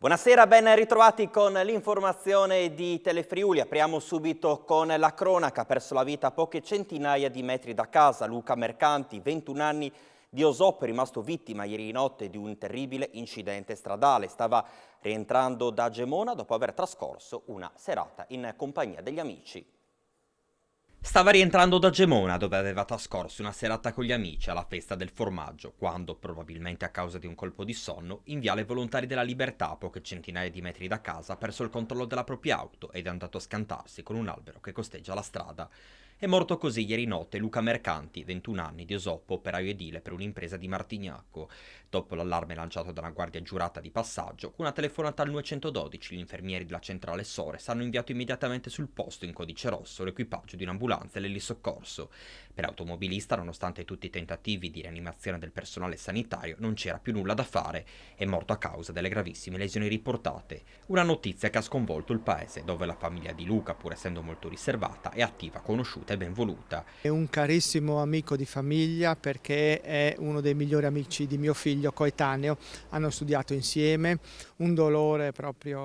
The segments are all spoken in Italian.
Buonasera, ben ritrovati con l'informazione di Telefriuli. Apriamo subito con la cronaca. Ha perso la vita a poche centinaia di metri da casa. Luca Mercanti, 21 anni, di Osoppo, è rimasto vittima ieri notte di un terribile incidente stradale. Stava rientrando da Gemona dopo aver trascorso una serata in compagnia degli amici. Stava rientrando da Gemona, dove aveva trascorso una serata con gli amici alla festa del formaggio, quando, probabilmente a causa di un colpo di sonno, in viale Volontari della Libertà, a poche centinaia di metri da casa, ha perso il controllo della propria auto ed è andato a scantarsi con un albero che costeggia la strada. È morto così ieri notte Luca Mercanti, 21 anni, di Osoppo, operaio edile per un'impresa di Martignacco. Dopo l'allarme lanciato dalla guardia giurata di passaggio, con una telefonata al 912, gli infermieri della centrale Sores hanno inviato immediatamente sul posto in codice rosso l'equipaggio di un'ambulanza e l'elisoccorso. Per l'automobilista, nonostante tutti i tentativi di rianimazione del personale sanitario, non c'era più nulla da fare. È morto a causa delle gravissime lesioni riportate. Una notizia che ha sconvolto il paese, dove la famiglia di Luca, pur essendo molto riservata, è attiva, conosciuta e ben voluta. È un carissimo amico di famiglia perché è uno dei migliori amici di mio figlio, coetaneo, hanno studiato insieme, un dolore proprio,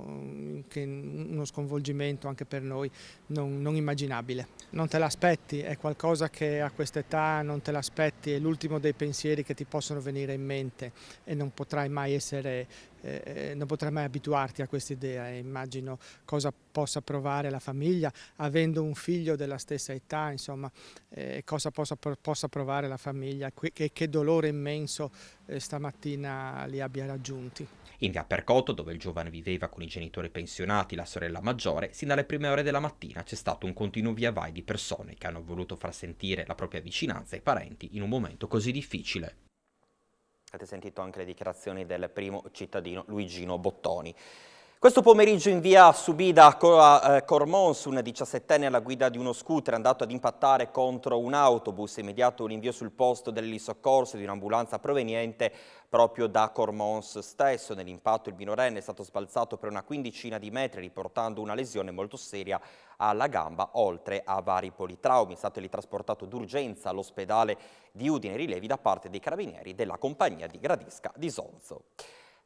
uno sconvolgimento anche per noi non immaginabile. Non te l'aspetti, è qualcosa che a quest'età non te l'aspetti, è l'ultimo dei pensieri che ti possono venire in mente e non potrai mai abituarti a questa idea. Immagino cosa possa provare la famiglia avendo un figlio della stessa età, insomma, cosa possa provare la famiglia, che dolore immenso stamattina li abbia raggiunti. In via Percoto, dove il giovane viveva con i genitori pensionati e la sorella maggiore, sin dalle prime ore della mattina c'è stato un continuo via vai di persone che hanno voluto far sentire la propria vicinanza ai parenti in un momento così difficile. Avete sentito anche le dichiarazioni del primo cittadino Luigino Bottoni. Questo pomeriggio in via Subida a Cormons, un 17enne alla guida di uno scooter è andato ad impattare contro un autobus. Immediato l'invio sul posto dell'elisoccorso di un'ambulanza proveniente proprio da Cormons stesso. Nell'impatto il minorenne è stato sbalzato per una quindicina di metri, riportando una lesione molto seria alla gamba, oltre a vari politraumi. È stato trasportato d'urgenza all'ospedale di Udine, rilevi da parte dei carabinieri della compagnia di Gradisca di Sonzo.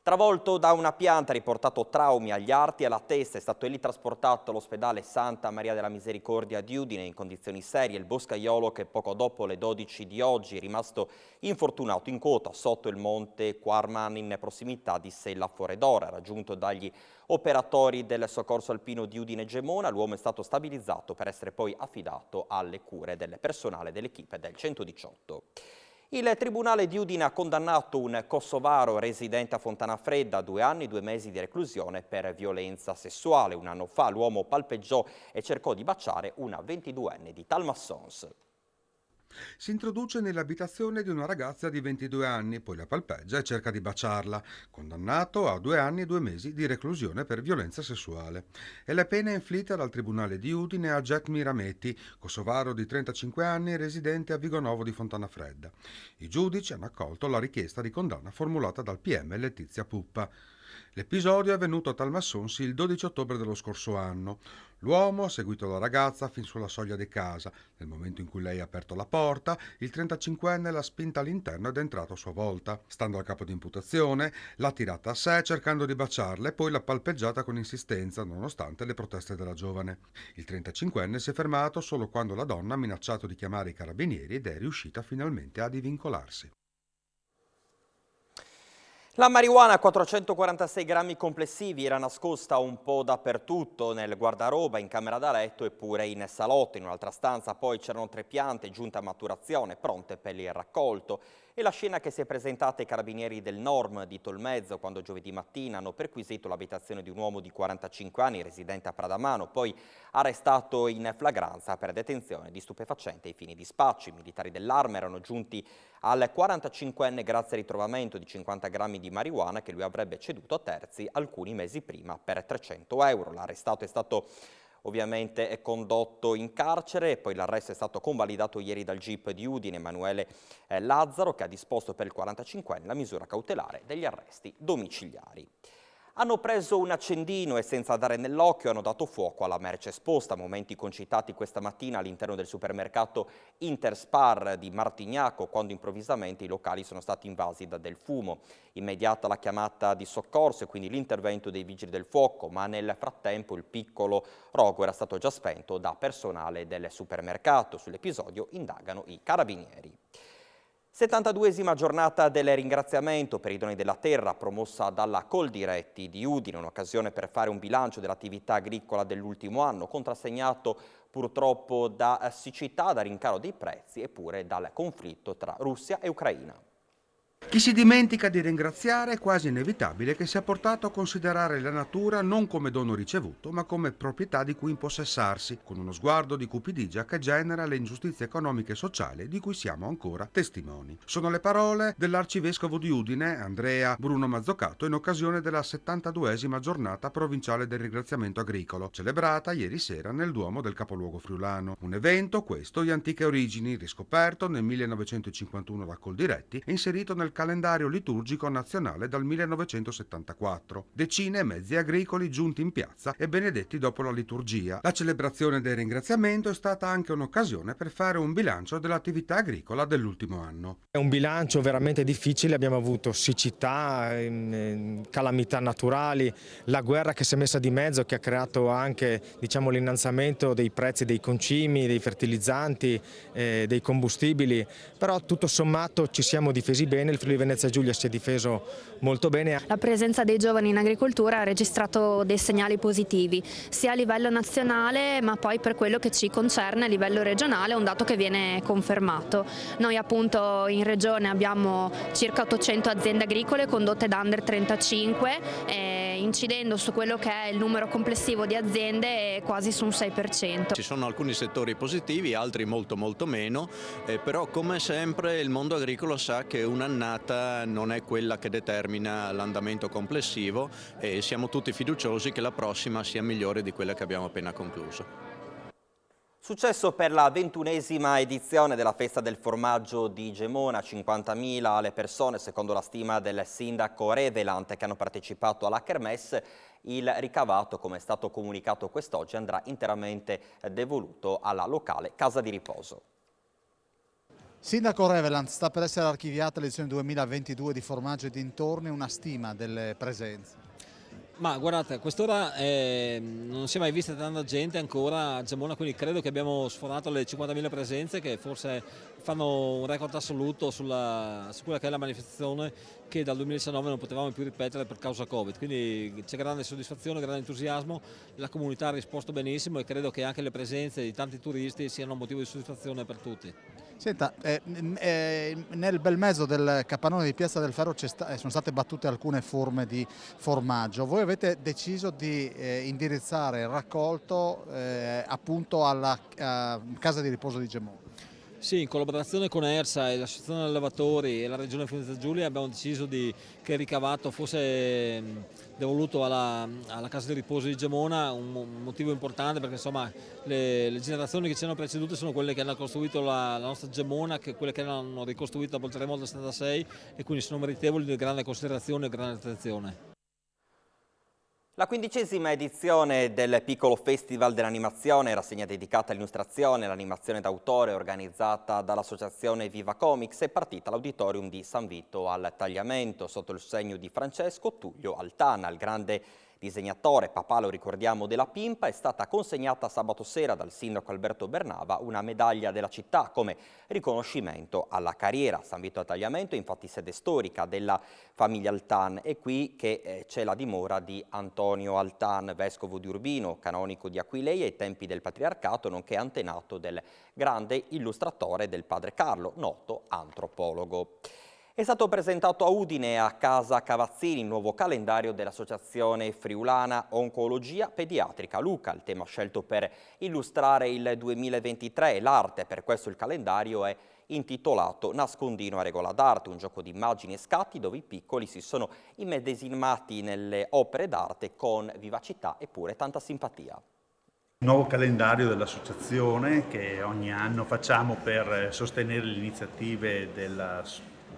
Travolto da una pianta, riportato traumi agli arti e alla testa, è stato trasportato all'ospedale Santa Maria della Misericordia di Udine in condizioni serie. Il boscaiolo, che poco dopo le 12 di oggi è rimasto infortunato in quota sotto il monte Quarman in prossimità di Sella Foredora. Raggiunto dagli operatori del soccorso alpino di Udine Gemona, l'uomo è stato stabilizzato per essere poi affidato alle cure del personale dell'equipe del 118. Il Tribunale di Udine ha condannato un kosovaro residente a Fontanafredda a 2 anni e 2 mesi di reclusione per violenza sessuale. Un anno fa l'uomo palpeggiò e cercò di baciare una 22enne di Talmassons. Si introduce nell'abitazione di una ragazza di 22 anni, poi la palpeggia e cerca di baciarla, condannato a 2 anni e 2 mesi di reclusione per violenza sessuale. È la pena inflitta dal Tribunale di Udine a Jack Mirametti, kosovaro di 35 anni, residente a Vigonovo di Fontanafredda. I giudici hanno accolto la richiesta di condanna formulata dal PM Letizia Puppa. L'episodio è avvenuto a Talmassonsi il 12 ottobre dello scorso anno. L'uomo ha seguito la ragazza fin sulla soglia di casa. Nel momento in cui lei ha aperto la porta, il 35enne l'ha spinta all'interno ed è entrato a sua volta. Stando al capo di imputazione, l'ha tirata a sé cercando di baciarla e poi l'ha palpeggiata con insistenza, nonostante le proteste della giovane. Il 35enne si è fermato solo quando la donna ha minacciato di chiamare i carabinieri ed è riuscita finalmente a divincolarsi. La marijuana a 446 grammi complessivi era nascosta un po' dappertutto, nel guardaroba, in camera da letto e pure in salotto. In un'altra stanza poi c'erano 3 piante giunte a maturazione, pronte per il raccolto. E la scena che si è presentata ai carabinieri del Norm di Tolmezzo quando giovedì mattina hanno perquisito l'abitazione di un uomo di 45 anni, residente a Pradamano, poi arrestato in flagranza per detenzione di stupefacente ai fini di spaccio. I militari dell'Arma erano giunti al 45enne grazie al ritrovamento di 50 grammi di marijuana che lui avrebbe ceduto a terzi alcuni mesi prima per 300 euro. L'arrestato è stato ovviamente condotto in carcere e poi l'arresto è stato convalidato ieri dal GIP di Udine, Emanuele Lazzaro, che ha disposto per il 45enne la misura cautelare degli arresti domiciliari. Hanno preso un accendino e senza dare nell'occhio hanno dato fuoco alla merce esposta, momenti concitati questa mattina all'interno del supermercato Interspar di Martignaco, quando improvvisamente i locali sono stati invasi da del fumo. Immediata la chiamata di soccorso e quindi l'intervento dei vigili del fuoco, ma nel frattempo il piccolo rogo era stato già spento da personale del supermercato. Sull'episodio indagano i carabinieri. 72esima giornata del ringraziamento per i doni della terra promossa dalla Coldiretti di Udine, un'occasione per fare un bilancio dell'attività agricola dell'ultimo anno, contrassegnato purtroppo da siccità, da rincaro dei prezzi e pure dal conflitto tra Russia e Ucraina. Chi si dimentica di ringraziare è quasi inevitabile che sia portato a considerare la natura non come dono ricevuto, ma come proprietà di cui impossessarsi, con uno sguardo di cupidigia che genera le ingiustizie economiche e sociali di cui siamo ancora testimoni. Sono le parole dell'arcivescovo di Udine, Andrea Bruno Mazzocato, in occasione della 72esima giornata provinciale del ringraziamento agricolo, celebrata ieri sera nel Duomo del capoluogo friulano. Un evento, questo, di antiche origini, riscoperto nel 1951 da Coldiretti e inserito nel calendario liturgico nazionale dal 1974. Decine e mezzi agricoli giunti in piazza e benedetti dopo la liturgia. La celebrazione del ringraziamento è stata anche un'occasione per fare un bilancio dell'attività agricola dell'ultimo anno. È un bilancio veramente difficile, abbiamo avuto siccità, calamità naturali, la guerra che si è messa di mezzo, che ha creato anche, l'innalzamento dei prezzi dei concimi, dei fertilizzanti, dei combustibili, però tutto sommato ci siamo difesi bene, il Friuli Venezia Giulia si è difeso molto bene. La presenza dei giovani in agricoltura ha registrato dei segnali positivi, sia a livello nazionale ma poi per quello che ci concerne a livello regionale, un dato che viene confermato. Noi appunto in regione abbiamo circa 800 aziende agricole condotte da Under 35, incidendo su quello che è il numero complessivo di aziende quasi su un 6%. Ci sono alcuni settori positivi, altri molto meno, però come sempre il mondo agricolo sa che un'annata non è quella che determina l'andamento complessivo e siamo tutti fiduciosi che la prossima sia migliore di quella che abbiamo appena concluso. Successo per la 21esima edizione della Festa del Formaggio di Gemona, 50.000 le persone, secondo la stima del sindaco Revelant, che hanno partecipato alla Kermesse. Il ricavato, come è stato comunicato quest'oggi, andrà interamente devoluto alla locale Casa di Riposo. Sindaco Revelant, sta per essere archiviata l'edizione 2022 di Formaggio e dintorni, una stima delle presenze. Ma guardate, a quest'ora non si è mai vista tanta gente ancora a Gemona, quindi credo che abbiamo sforato le 50.000 presenze, che forse fanno un record assoluto su quella che è la manifestazione che dal 2019 non potevamo più ripetere per causa Covid. Quindi c'è grande soddisfazione, grande entusiasmo, la comunità ha risposto benissimo e credo che anche le presenze di tanti turisti siano un motivo di soddisfazione per tutti. Senta, nel bel mezzo del capannone di Piazza del Ferro sono state battute alcune forme di formaggio. Voi avete deciso di indirizzare il raccolto appunto alla Casa di Riposo di Gemona. Sì, in collaborazione con ERSA e l'Associazione Allevatori e la Regione Venezia Giulia abbiamo deciso che il ricavato fosse devoluto alla Casa di Riposo di Gemona, un motivo importante perché insomma le generazioni che ci hanno preceduto sono quelle che hanno costruito la nostra Gemona, quelle che hanno ricostruito dopo il terremoto del 76 e quindi sono meritevoli di grande considerazione e grande attenzione. La 15ª edizione del Piccolo Festival dell'Animazione, rassegna dedicata all'illustrazione e all'animazione d'autore organizzata dall'associazione Viva Comics, è partita all'Auditorium di San Vito al Tagliamento sotto il segno di Francesco Tullio Altana, il grande disegnatore, papà lo ricordiamo della Pimpa. È stata consegnata sabato sera dal sindaco Alberto Bernava una medaglia della città come riconoscimento alla carriera. San Vito al Tagliamento è infatti sede storica della famiglia Altan, è qui che c'è la dimora di Antonio Altan, vescovo di Urbino, canonico di Aquileia ai tempi del patriarcato, nonché antenato del grande illustratore del padre Carlo, noto antropologo. È stato presentato a Udine a Casa Cavazzini il nuovo calendario dell'Associazione Friulana Oncologia Pediatrica. Luca, il tema scelto per illustrare il 2023 è l'arte, per questo il calendario è intitolato Nascondino a regola d'arte, un gioco di immagini e scatti dove i piccoli si sono immedesimati nelle opere d'arte con vivacità e pure tanta simpatia. Il nuovo calendario dell'associazione che ogni anno facciamo per sostenere le iniziative della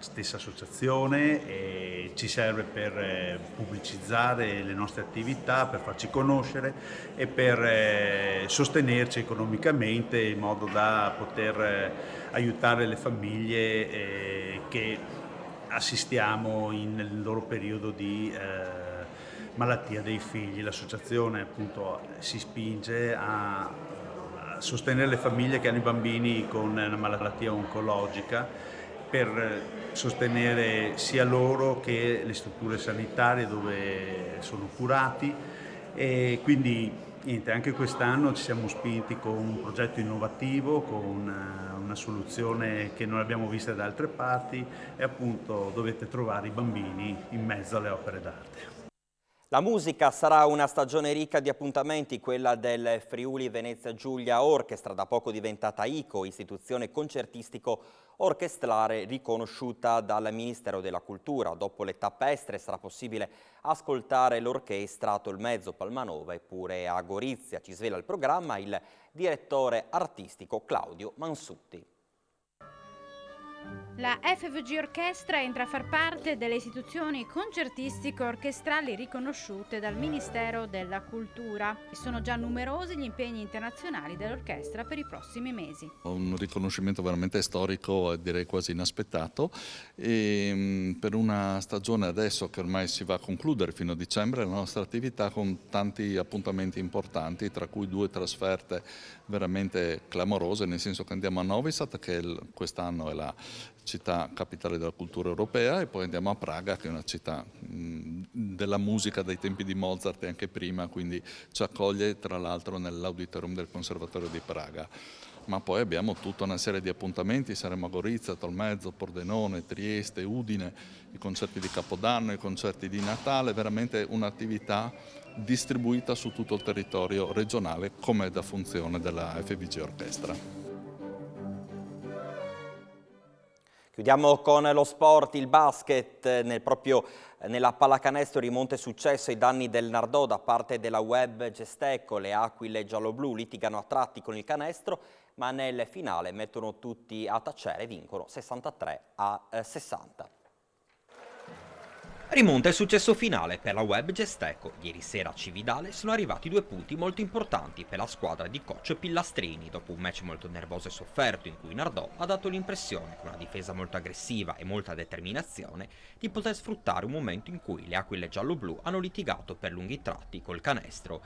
stessa associazione e ci serve per pubblicizzare le nostre attività, per farci conoscere e per sostenerci economicamente in modo da poter aiutare le famiglie che assistiamo nel loro periodo di malattia dei figli. L'associazione appunto si spinge a sostenere le famiglie che hanno i bambini con una malattia oncologica per sostenere sia loro che le strutture sanitarie dove sono curati, e quindi niente, anche quest'anno ci siamo spinti con un progetto innovativo, con una soluzione che non abbiamo vista da altre parti, e appunto dovete trovare i bambini in mezzo alle opere d'arte. La musica sarà una stagione ricca di appuntamenti, quella del Friuli Venezia Giulia Orchestra, da poco diventata ICO, istituzione concertistico-orchestrale riconosciuta dal Ministero della Cultura. Dopo le tappe estere sarà possibile ascoltare l'orchestra a Tolmezzo, Palmanova e pure a Gorizia. Ci svela il programma il direttore artistico Claudio Mansutti. La FVG Orchestra entra a far parte delle istituzioni concertistico-orchestrali riconosciute dal Ministero della Cultura e sono già numerosi gli impegni internazionali dell'orchestra per i prossimi mesi. Un riconoscimento veramente storico e direi quasi inaspettato, e per una stagione adesso che ormai si va a concludere fino a dicembre la nostra attività con tanti appuntamenti importanti, tra cui 2 trasferte veramente clamorose, nel senso che andiamo a Novi Sad, che quest'anno è la città capitale della cultura europea, e poi andiamo a Praga, che è una città della musica dai tempi di Mozart e anche prima, quindi ci accoglie tra l'altro nell'auditorium del Conservatorio di Praga. Ma poi abbiamo tutta una serie di appuntamenti, saremo a Gorizia, Tolmezzo, Pordenone, Trieste, Udine, i concerti di Capodanno, i concerti di Natale, veramente un'attività distribuita su tutto il territorio regionale come è da funzione della FVG Orchestra. Chiudiamo con lo sport, il basket, nella pallacanestro rimonte successo ai danni del Nardò da parte della Web Gestecco. Le Aquile gialloblu litigano a tratti con il canestro, ma nel finale mettono tutti a tacere e vincono 63-60. Rimonta il successo finale per la Web Gestecco. Ieri sera a Cividale sono arrivati 2 punti molto importanti per la squadra di coach Pillastrini, dopo un match molto nervoso e sofferto in cui Nardò ha dato l'impressione, con una difesa molto aggressiva e molta determinazione, di poter sfruttare un momento in cui le Aquile gialloblu hanno litigato per lunghi tratti col canestro.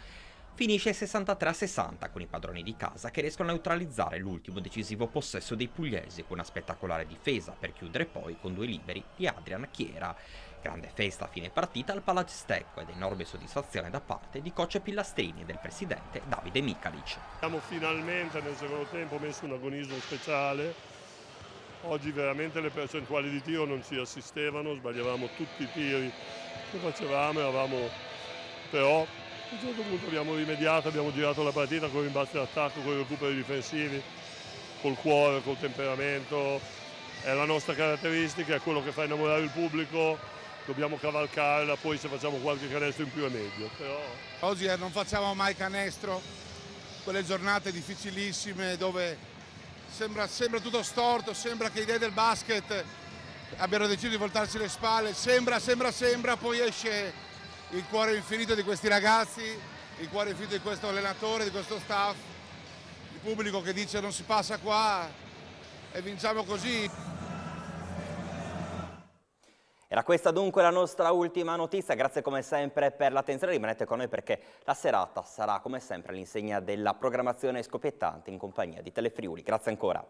Finisce 63-60 con i padroni di casa che riescono a neutralizzare l'ultimo decisivo possesso dei pugliesi con una spettacolare difesa per chiudere poi con 2 liberi di Adrian Chiera. Grande festa a fine partita al Palagestecco ed enorme soddisfazione da parte di coach Pillastrini e del presidente Davide Mikalic. Abbiamo finalmente nel secondo tempo messo un agonismo speciale. Oggi veramente le percentuali di tiro non ci assistevano, sbagliavamo tutti i tiri che facevamo, però a un certo punto abbiamo rimediato, abbiamo girato la partita con i rimbalzi d'attacco, con i recuperi difensivi, col cuore, col temperamento. È la nostra caratteristica, è quello che fa innamorare il pubblico. Dobbiamo cavalcarla, poi se facciamo qualche canestro in più è meglio. Però oggi non facciamo mai canestro, quelle giornate difficilissime dove sembra tutto storto, sembra che i dei del basket abbiano deciso di voltarsi le spalle, sembra, poi esce il cuore infinito di questi ragazzi, il cuore infinito di questo allenatore, di questo staff, il pubblico che dice non si passa qua e vinciamo così. Era questa dunque la nostra ultima notizia, grazie come sempre per l'attenzione, rimanete con noi perché la serata sarà come sempre all'insegna della programmazione scoppiettante in compagnia di Telefriuli. Grazie ancora.